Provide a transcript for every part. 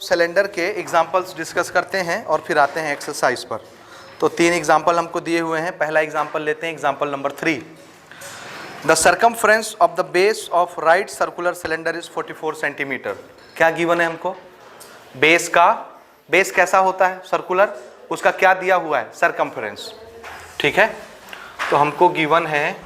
Cylinder के examples discuss करते हैं और फिर आते हैं एक्सरसाइज पर। तो 3 एग्जांपल हमको दिए हुए हैं। पहला एग्जांपल लेते हैं, example number 3। The circumference of the base of right circular cylinder is 44 centimetre. क्या गिवन है हमको? बेस कैसा होता है सर्कुलर, उसका क्या दिया हुआ है? सर्कमफ्रेंस। ठीक है, तो हमको गिवन है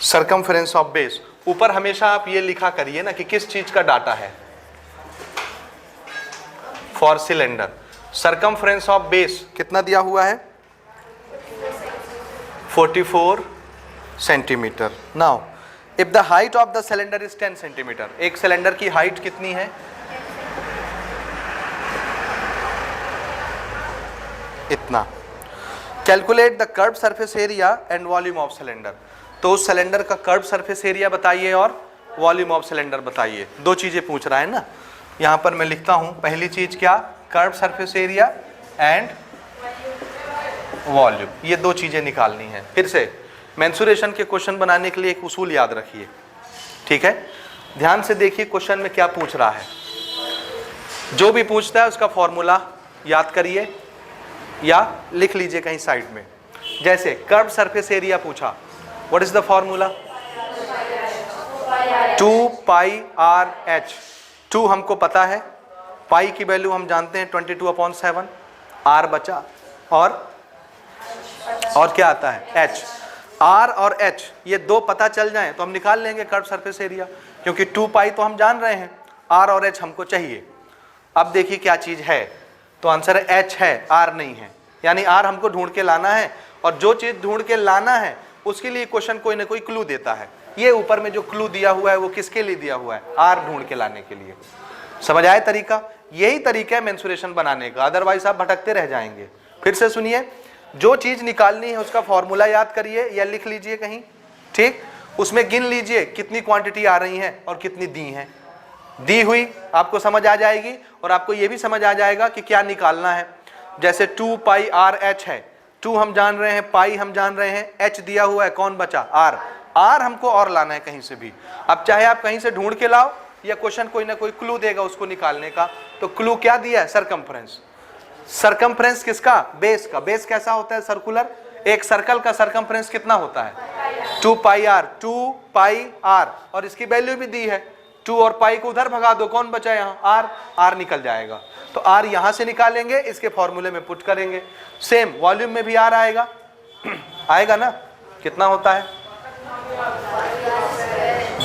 सर्कमफ्रेंस ऑफ बेस। ऊपर हमेशा आप ये लिखा करिए ना कि किस चीज का डाटा है। For cylinder circumference of base कितना दिया हुआ है? 44 centimetre. Now if the height of the cylinder is 10 centimetre, एक सिलेंडर की हाइट कितनी है? इतना। Calculate the curve surface area and volume of cylinder. तो उस सिलेंडर का कर्व सरफेस एरिया बताइए और वॉल्यूम ऑफ सिलेंडर बताइए। 2 चीजें पूछ रहा है ना। यहां पर मैं लिखता हूं, पहली चीज क्या? Curve surface area and volume. ये 2 चीजें निकालनी है। फिर से मेंसुरेशन के क्वेश्चन बनाने के लिए एक उसूल याद रखिए। ठीक है, ध्यान से देखिए क्वेश्चन में क्या पूछ रहा है। जो भी पूछता है उसका फॉर्मूला याद करिए या लिख लीजिए कहीं साइड में। जैसे कर्व सरफेस एरिया पूछा, what is the formula? 2 pi r H. 2 हमको पता है, पाई की वैल्यू हम जानते हैं 22/7, आर बचा और क्या आता है? एच। आर और एच ये 2 पता चल जाएं तो हम निकाल लेंगे कर्व सरफेस एरिया, क्योंकि 2 पाई तो हम जान रहे हैं, आर और एच हमको चाहिए। अब देखिए क्या चीज है, तो आंसर है एच है, आर नहीं है। यानी आर हमको ढूंढ के लाना है, और जो चीज ढूंढ के लाना है उसके लिए क्वेश्चन कोई ना कोई क्लू देता है। ये ऊपर में जो क्लू दिया हुआ है वो किसके लिए दिया हुआ है? आर ढूंढ के लाने के लिए। समझ आए तरीका? यही तरीका है मेंसुरेशन बनाने का, अदरवाइज आप भटकते रह जाएंगे। फिर से सुनिए, जो चीज निकालनी है उसका फॉर्मूला याद करिए या लिख लीजिए कहीं। ठीक, उसमें गिन लीजिए कितनी क्वांटिटी आ रही है और कितनी दी है। दी हुई आपको समझ आ जाएगी और आपको यह भी समझ आ जाएगा कि क्या निकालना है। जैसे 2 पाई आर एच है, 2 हम जान रहे हैं, पाई हम जान रहे हैं, एच दिया हुआ है, कौन बचा? आर। आर हमको और लाना है कहीं से भी। अब चाहे आप कहीं से ढूंढ के लाओ या क्वेश्चन कोई ना कोई क्लू देगा उसको निकालने का। तो क्लू क्या दिया है? सर्कमफ्रेंस। सर्कमफ्रेंस किसका? बेस का। बेस कैसा होता है? सर्कुलर। एक सर्कल का सर्कमफ्रेंस कितना होता है? 2 पाई आर। 2 पाई आर, और इसकी वैल्यू भी दी है। 2 और पाई को उधर भगा दो, कौन बचा यहाँ? आर। आर निकल जाएगा, तो आर यहां से निकालेंगे, इसके फॉर्मूले में पुट करेंगे। सेम वॉल्यूम में भी आर आएगा आएगा ना। कितना होता है?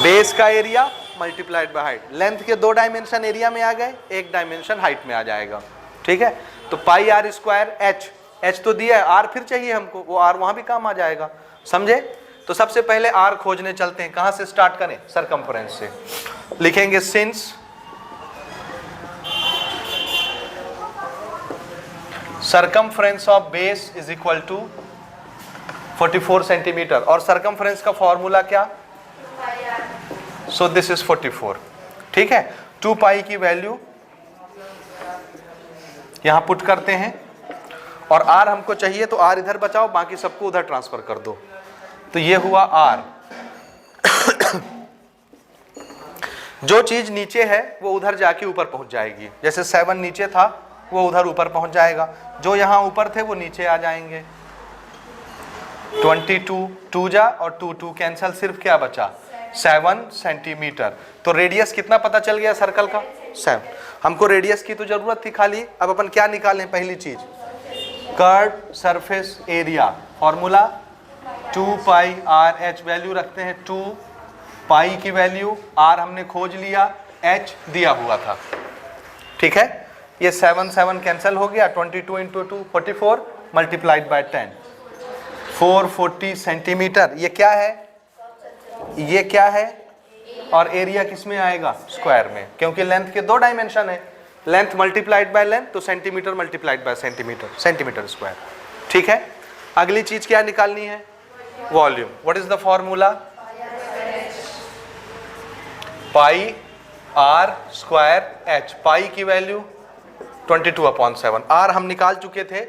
बेस का area multiplied by height. Length के 2 डायमेंशन एरिया में आ गए, 1 डायमेंशन हाइट में आ जाएगा। ठीक है, तो पाई आर स्क्वायर एच। एच तो दिया है, आर फिर चाहिए हमको, वो आर वहां भी काम आ जाएगा। समझे? तो सबसे पहले आर खोजने चलते हैं। कहां से स्टार्ट करें? सर्कमफ्रेंस से। लिखेंगे since circumference of base is equal to 44 centimetre. और सर्कमफ्रेंस का फॉर्मूला क्या? So this is 44। ठीक है, 2 पाई की वैल्यू यहां पुट करते हैं, और आर हमको चाहिए तो आर इधर बचाओ, बाकी सबको उधर ट्रांसफर कर दो। तो ये हुआ आर। जो चीज नीचे है वो उधर जाके ऊपर पहुंच जाएगी। जैसे 7 नीचे था वो उधर ऊपर पहुंच जाएगा, जो यहां ऊपर थे वो नीचे आ जाएंगे। 22 2 जा और 2 2 कैंसल, सिर्फ क्या बचा? 7 सेंटीमीटर। तो रेडियस कितना पता चल गया सर्कल का? 7। हमको रेडियस की तो जरूरत थी खाली। अब अपन क्या निकालें? पहली चीज curve surface area. Formula 2 pi r H. Value रखते हैं 2 पाई की वैल्यू, आर हमने खोज लिया, एच दिया हुआ था। ठीक है, ये 7 7 कैंसिल हो गया। 22 इंटू 2 44 मल्टीप्लाइड बाय 10 440 सेंटीमीटर। ये क्या है? ये क्या है? और एरिया किस में आएगा? स्क्वायर में, क्योंकि लेंथ के 2 डायमेंशन है। लेंथ मल्टीप्लाइड बाय लेंथ, तो centimetre multiplied by centimetre, centimetre square. ठीक है, अगली चीज क्या निकालनी है? Volume. What is the formula? Pi r square h. Pi की वैल्यू 22/7। आर हम निकाल चुके थे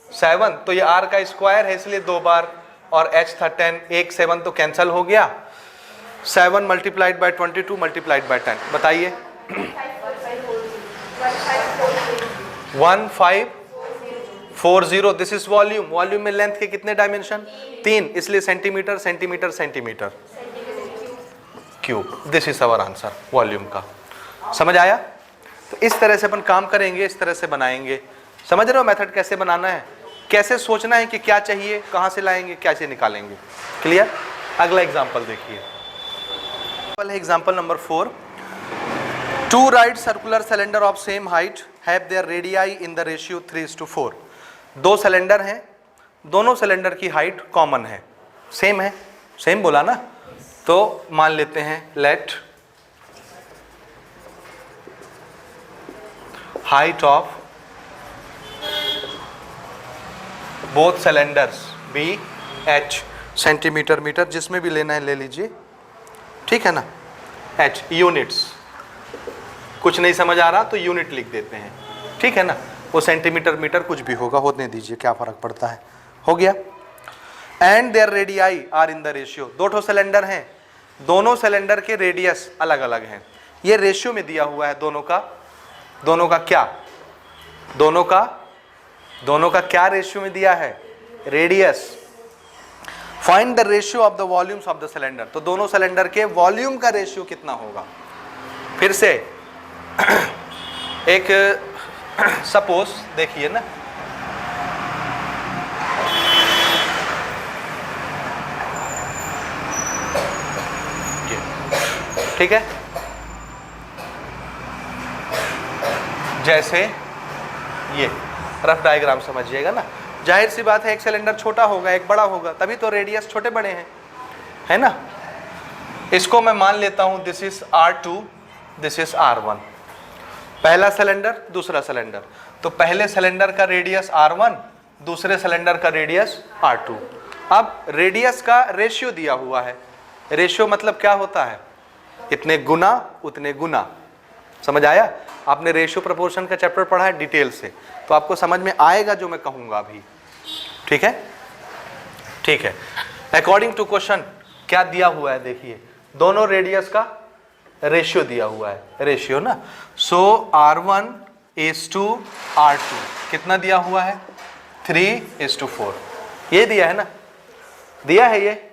7, तो ये आर का स्क्वायर है इसलिए 2 बार, और एच था 10। 1 7 तो कैंसिल हो गया। 7 मल्टीप्लाइड बाई 22 मल्टीप्लाइड बाई 10, बताइए। 1540, दिस इज वॉल्यूम। वॉल्यूम में लेंथ के कितने डायमेंशन? 3, इसलिए centimetre centimetre centimetre cube. This is our answer volume का। समझ आया? तो इस तरह से अपन काम करेंगे, इस तरह से बनाएंगे। समझ रहे हो मेथड कैसे बनाना है, कैसे सोचना है कि क्या चाहिए, कहां से लाएंगे, कैसे निकालेंगे। क्लियर? अगला एग्जांपल देखिए, example number 4। 2 right circular cylinder of same height have their radii in the ratio 3:4। 2 cylinder हैं, दोनों सिलेंडर की हाइट कॉमन है, सेम है। सेम बोला ना, तो मान लेते हैं let height of both cylinders be h, centimetre metre जिसमें भी लेना है ले लीजिए, ठीक है ना। h यूनिट्स, कुछ नहीं समझ आ रहा तो यूनिट लिख देते हैं, ठीक है ना। वो सेंटीमीटर मीटर कुछ भी होगा, होने दीजिए, क्या फर्क पड़ता है। हो गया। And their radii are in the ratio. 2 ठो सिलेंडर हैं, दोनों सिलेंडर के रेडियस अलग अलग हैं। ये रेशियो में दिया हुआ है दोनों का क्या, दोनों का क्या रेशियो में दिया है? Radius. Find the ratio of the volumes of the cylinder. तो दोनों सिलेंडर के वॉल्यूम का रेशियो कितना होगा? फिर से एक सपोज देखिए ना, ठीक है, जैसे ये रफ डायग्राम समझिएगा ना। जाहिर सी बात है एक सिलेंडर छोटा होगा एक बड़ा होगा, तभी तो रेडियस छोटे बड़े हैं, है ना। इसको मैं मान लेता हूं this is R2, this is R1। पहला सिलेंडर दूसरा सिलेंडर, तो पहले सिलेंडर का रेडियस R1, दूसरे सिलेंडर का रेडियस R2। अब रेडियस का रेशियो दिया हुआ है। रेशियो मतलब क्या होता है? इतने गुना उतने गुना। समझ आया? आपने रेशियो प्रोपोर्शन का चैप्टर पढ़ा है डिटेल से, तो आपको समझ में आएगा जो मैं कहूंगा अभी, ठीक है। ठीक है, अकॉर्डिंग टू क्वेश्चन क्या दिया हुआ है देखिए, दोनों रेडियस का रेशियो दिया हुआ है, रेशियो ना। सो R1 is to R2 कितना दिया हुआ है? 3:4। ये दिया है ना, दिया है ये।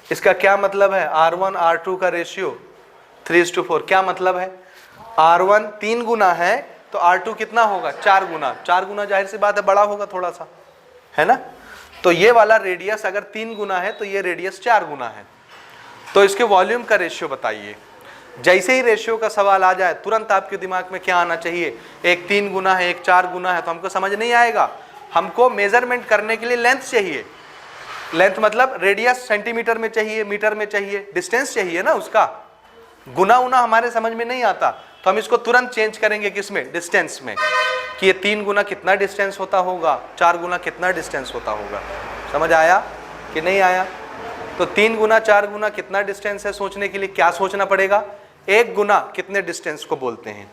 इसका क्या मतलब है? R1 R2 का रेशियो 3:4। क्या मतलब है? R1 3 गुना है तो R2 कितना होगा? 4 गुना। 4 गुना जाहिर सी बात है बड़ा होगा थोड़ा सा, है ना। तो ये वाला रेडियस अगर 3 गुना है तो ये रेडियस 4 गुना है। तो इसके वॉल्यूम का रेशियो बताइए। जैसे ही रेशियो का सवाल आ जाए तुरंत आपके दिमाग में क्या आना चाहिए? एक 3 गुना है एक 4 गुना है, तो हमको समझ नहीं आएगा। हमको मेजरमेंट करने के लिए लेंथ चाहिए। लेंथ मतलब रेडियस सेंटीमीटर में चाहिए, मीटर में चाहिए, डिस्टेंस चाहिए ना उसका। गुना उना हमारे समझ में नहीं आता, तो हम इसको तुरंत चेंज करेंगे किसमें? डिस्टेंस में, कि ये 3 गुना कितना डिस्टेंस होता होगा, 4 गुना कितना डिस्टेंस होता होगा। समझ आया कि नहीं आया? तो 3 गुना 4 गुना कितना डिस्टेंस है, सोचने के लिए क्या सोचना पड़ेगा? 1 गुना कितने डिस्टेंस को बोलते हैं,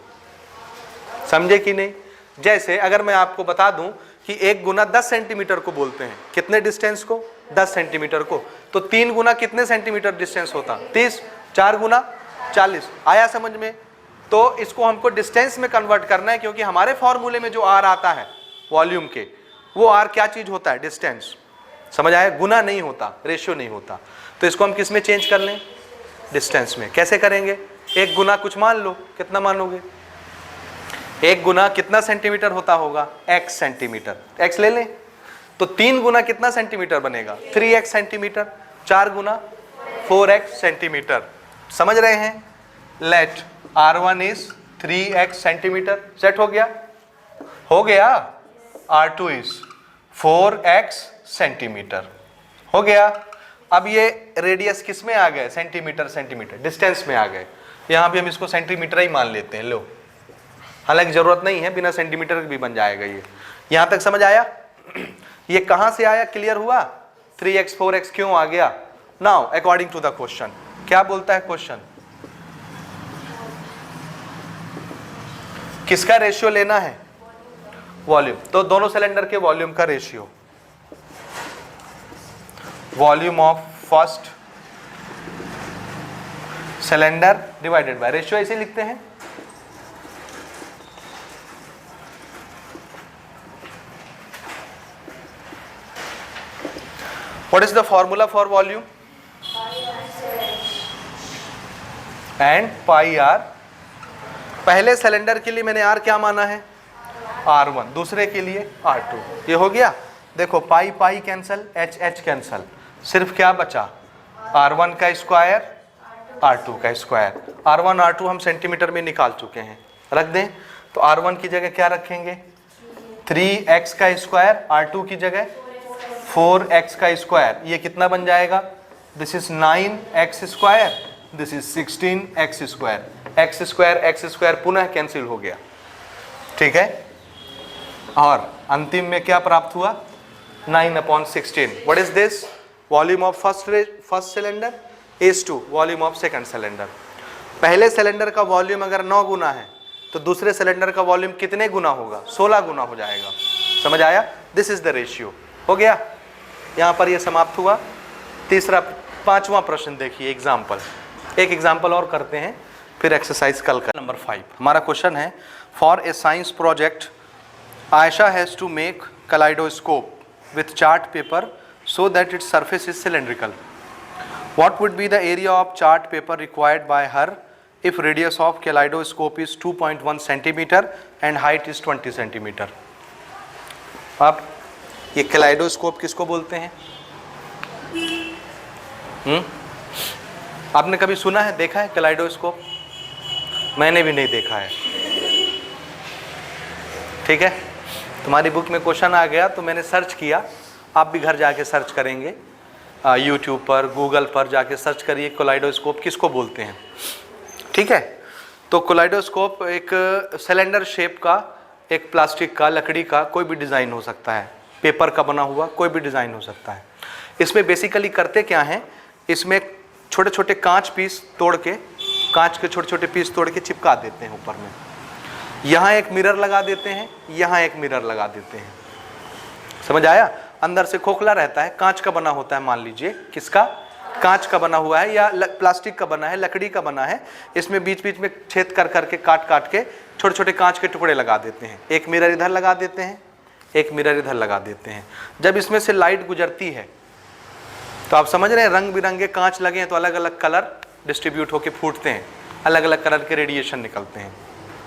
समझे कि नहीं? जैसे अगर मैं आपको बता दूं कि 1 गुना 10 सेंटीमीटर को बोलते हैं, कितने डिस्टेंस को? 10 सेंटीमीटर को। तो 3 गुना कितने सेंटीमीटर डिस्टेंस होता? 30। 4 गुना 40। आया समझ में? तो इसको हमको डिस्टेंस में कन्वर्ट करना है, क्योंकि हमारे फॉर्मूले में जो आर आता है वॉल्यूम के, वो आर क्या चीज होता है? डिस्टेंस। समझ आया? गुना नहीं होता, रेशियो नहीं होता। तो इसको हम किस में चेंज कर लें? डिस्टेंस में। कैसे करेंगे? 1 गुना कुछ मान लो, कितना मानोगे? 1 गुना कितना सेंटीमीटर होता होगा? x centimetre. x ले लें तो 3 गुना कितना सेंटीमीटर बनेगा? 3x centimetre. 4 गुना 4x सेंटीमीटर। समझ रहे हैं? Late R1 is 3x centimetre. Set हो गया? हो गया। R2 is 4x centimetre. हो गया। अब ये रेडियस किस में आ गए? सेंटीमीटर सेंटीमीटर, डिस्टेंस में आ गए। यहां भी हम इसको सेंटीमीटर ही मान लेते हैं। लो, हालांकि जरूरत नहीं है, बिना सेंटीमीटर भी बन जाएगा ये। यहां तक समझ आया? ये कहां से आया? क्लियर हुआ? 3x 4x क्यों आ गया? Now according to the question, क्या बोलता है क्वेश्चन? किसका रेशियो लेना है? वॉल्यूम। तो दोनों सिलेंडर के वॉल्यूम का ratio, volume of first cylinder divided by, ratio ऐसे लिखते हैं, what is the formula for volume and pi r. पहले सिलेंडर के लिए मैंने आर क्या माना है R1, दूसरे के लिए R2, ये हो गया। देखो pi pi cancel, h h cancel, सिर्फ क्या बचा R1 का स्क्वायर R2 का स्क्वायर। R1 R2 हम सेंटीमीटर में निकाल चुके हैं, रख दें। तो R1 की जगह क्या रखेंगे 3x का स्क्वायर, R2 की जगह 4x का स्क्वायर। ये कितना बन जाएगा, this is 9x square, this is 16x square. x square पुनः कैंसिल हो गया, ठीक है। और अंतिम में क्या प्राप्त हुआ 9/16। What is this, volume of first cylinder is to volume of second cylinder. पहले सिलेंडर का वॉल्यूम अगर 9 गुना है तो दूसरे सिलेंडर का वॉल्यूम कितने गुना होगा, 16 गुना हो जाएगा। समझ आया, दिस इज द रेशियो। हो गया, यहाँ पर यह समाप्त हुआ। तीसरा 5वां प्रश्न देखिए, एग्जाम्पल। एक एग्जाम्पल और करते हैं, फिर एक्सरसाइज कल का। नंबर 5 हमारा क्वेश्चन है, for a science project Aisha has to make kaleidoscope with chart paper so that its surface is cylindrical. What would be the area of chart paper required by her if radius of kaleidoscope is 2.1 centimeter and height is 20 centimeter? अब ये kaleidoscope किसको बोलते हैं? आपने कभी सुना है, देखा है kaleidoscope? मैंने भी नहीं देखा है, ठीक है। तुम्हारी बुक में क्वेश्चन आ गया तो मैंने सर्च किया, आप भी घर जाके सर्च करेंगे, यूट्यूब पर गूगल पर जाके सर्च करिए कोलाइडोस्कोप किसको बोलते हैं, ठीक है। तो कोलाइडोस्कोप एक सिलेंडर शेप का, एक प्लास्टिक का, लकड़ी का, कोई भी डिज़ाइन हो सकता है, पेपर का बना हुआ कोई भी डिज़ाइन हो सकता है। इसमें बेसिकली करते क्या हैं, इसमें छोटे छोटे कांच पीस तोड़ के, कांच के छोटे छोटे पीस तोड़ के चिपका देते हैं ऊपर में। यहाँ एक मिरर लगा देते हैं, यहाँ एक मिरर लगा देते हैं। समझ आया, अंदर से खोखला रहता है, कांच का बना होता है, मान लीजिए किसका, कांच का बना हुआ है या प्लास्टिक का बना है, लकड़ी का बना है। इसमें बीच बीच में छेद कर करके काट काट के छोटे छोटे कांच के टुकड़े लगा देते हैं। एक मिरर इधर लगा देते हैं, एक मिरर इधर लगा देते हैं। जब इसमें से लाइट गुजरती है तो आप समझ रहे हैं, रंग बिरंगे कांच लगे हैं तो अलग अलग कलर डिस्ट्रीब्यूट होकर फूटते हैं, अलग अलग कलर के रेडिएशन निकलते हैं,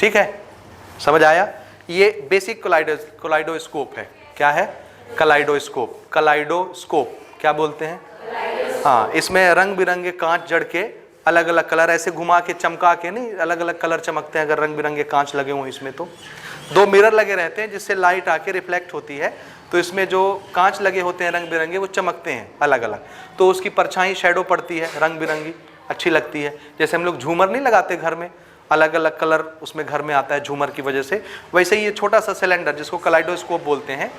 ठीक है। समझ आया, ये बेसिक कोलाइडोस्कोप है। क्या है, कलाइडोस्कोप। कलाइडोस्कोप क्या बोलते हैं, हाँ, इसमें रंग बिरंगे कांच जड़ के अलग अलग कलर ऐसे घुमा के चमका के, नहीं, अलग अलग कलर चमकते हैं अगर रंग बिरंगे कांच लगे हों इसमें। तो 2 मिरर लगे रहते हैं जिससे लाइट आके रिफ्लेक्ट होती है, तो इसमें जो कांच लगे होते हैं रंग बिरंगे वो चमकते हैं अलग अलग, तो उसकी परछाई शैडो पड़ती है रंग बिरंगी, अच्छी लगती है। जैसे हम लोग झूमर नहीं लगाते घर में, अलग अलग कलर उसमें घर में आता है झूमर की वजह से, वैसे ही ये छोटा सा सिलेंडर जिसको कलाइडोस्कोप बोलते हैं,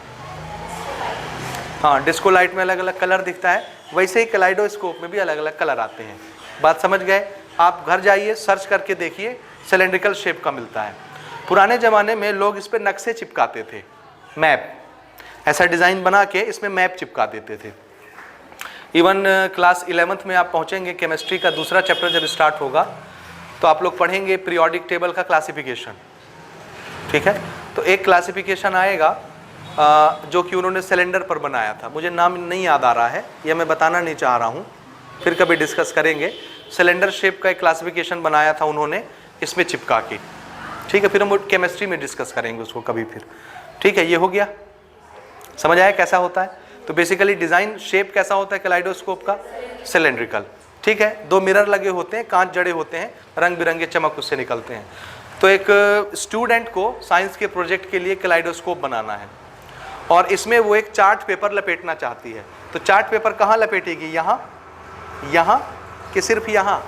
हाँ, डिस्को लाइट में अलग अलग कलर दिखता है, वैसे ही कलाइडोस्कोप में भी अलग अलग कलर आते हैं। बात समझ गए, आप घर जाइए सर्च करके देखिए, सिलेंड्रिकल शेप का मिलता है। पुराने ज़माने में लोग इस पर नक्शे चिपकाते थे, मैप, ऐसा डिज़ाइन बना के इसमें मैप चिपका देते थे। इवन क्लास 11th में आप पहुँचेंगे, केमिस्ट्री का दूसरा चैप्टर जब स्टार्ट होगा तो आप लोग पढ़ेंगे पीरियोडिक टेबल का क्लासिफिकेशन, ठीक है। तो एक क्लासिफिकेशन आएगा जो कि उन्होंने सिलेंडर पर बनाया था, मुझे नाम नहीं याद आ रहा है, यह मैं बताना नहीं चाह रहा हूँ, फिर कभी डिस्कस करेंगे। सिलेंडर शेप का एक क्लासिफिकेशन बनाया था उन्होंने इसमें चिपका के, ठीक है। फिर हम केमिस्ट्री में डिस्कस करेंगे उसको कभी फिर, ठीक है। ये हो गया, समझ आया कैसा होता है। तो बेसिकली डिज़ाइन शेप कैसा होता है कलाइडोस्कोप का, सिलेंड्रिकल, ठीक है। 2 मिरर लगे होते हैं, कांच जड़े होते हैं, रंग बिरंगे चमक उससे निकलते हैं। तो एक स्टूडेंट को साइंस के प्रोजेक्ट के लिए कलाइडोस्कोप बनाना है और इसमें वो एक चार्ट पेपर लपेटना चाहती है। तो चार्ट पेपर कहाँ लपेटेगी, यहाँ, यहाँ कि सिर्फ यहाँ?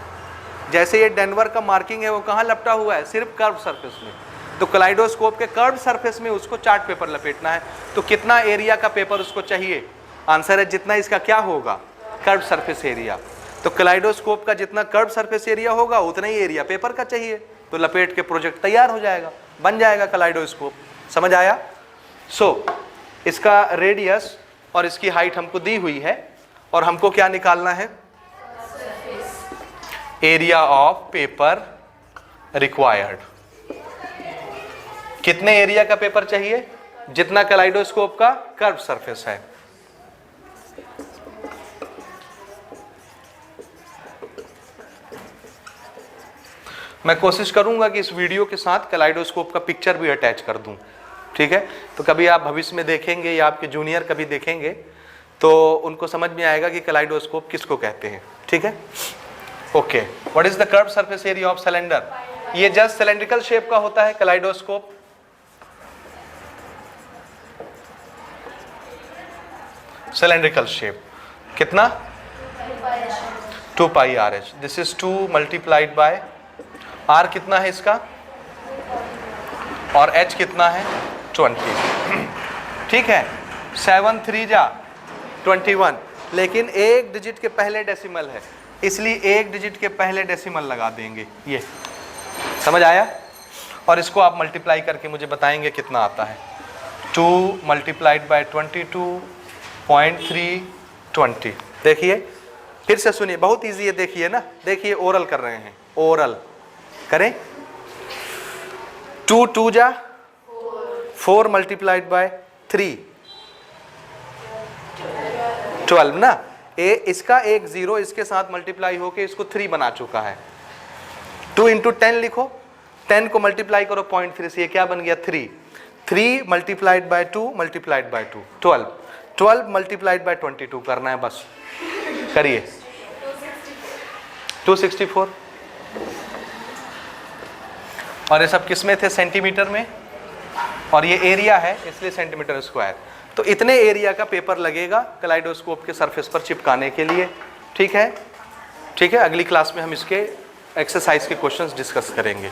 जैसे ये डेनवर का मार्किंग है वो कहाँ लपटा हुआ है, सिर्फ कर्व सरफेस में। तो कलाइडोस्कोप के कर्व सरफेस में उसको चार्ट पेपर लपेटना है। तो कितना एरिया का पेपर उसको चाहिए, आंसर है जितना इसका क्या होगा, कर्व सरफेस एरिया। तो कलाइडोस्कोप का जितना कर्व सरफेस एरिया होगा उतना ही एरिया पेपर का चाहिए, तो लपेट के प्रोजेक्ट तैयार हो जाएगा, बन जाएगा कलाइडोस्कोप। समझ आया। सो इसका रेडियस और इसकी हाइट हमको दी हुई है और हमको क्या निकालना है, एरिया ऑफ पेपर रिक्वायर्ड। कितने एरिया का पेपर चाहिए? जितना कलाइडोस्कोप का कर्व सरफेस है। मैं कोशिश करूंगा कि इस वीडियो के साथ कलाइडोस्कोप का पिक्चर भी अटैच कर दूं, ठीक है? तो कभी आप भविष्य में देखेंगे या आपके जूनियर कभी देखेंगे तो उनको समझ में आएगा कि कलाइडोस्कोप किसको कहते हैं, ठीक है? Okay, what is the curve surface area of cylinder? ये जस्ट सिलेंड्रिकल शेप का होता है कलाइडोस्कोप। सिलेंड्रिकल शेप कितना? 2 pi r h. This is 2 multiplied by r कितना है इसका, और एच कितना है 20, ठीक है? 7 3 जा 21, लेकिन एक डिजिट के पहले डेसिमल है, इसलिए एक डिजिट के पहले डेसिमल लगा देंगे। ये समझ आया? और इसको आप मल्टीप्लाई करके मुझे बताएंगे कितना आता है। 2 मल्टीप्लाइड बाय 22.320। देखिए, फिर से सुनिए, बहुत इजी है, देखिए ना, देखिए ओरल कर रहे हैं, ओरल करें। 2 2 जा 4 मल्टीप्लाइड बाय 3 12 ना। इसका एक 0 इसके साथ मल्टीप्लाई होके इसको 3 बना चुका है। 2 इंटू 10 लिखो, 10 को मल्टीप्लाई करो 0.3 से, ये क्या बन गया 3। 3 multiplied by 2 multiplied bye 2 12। 12 multiplied by 22 करना है, बस करिए। 264। और ये सब किस में थे? सेंटीमीटर में, और ये एरिया है इसलिए सेंटीमीटर स्क्वायर। तो इतने एरिया का पेपर लगेगा कलाइडोस्कोप के सरफेस पर चिपकाने के लिए, ठीक है? ठीक है, अगली क्लास में हम इसके एक्सरसाइज के क्वेश्चंस डिस्कस करेंगे।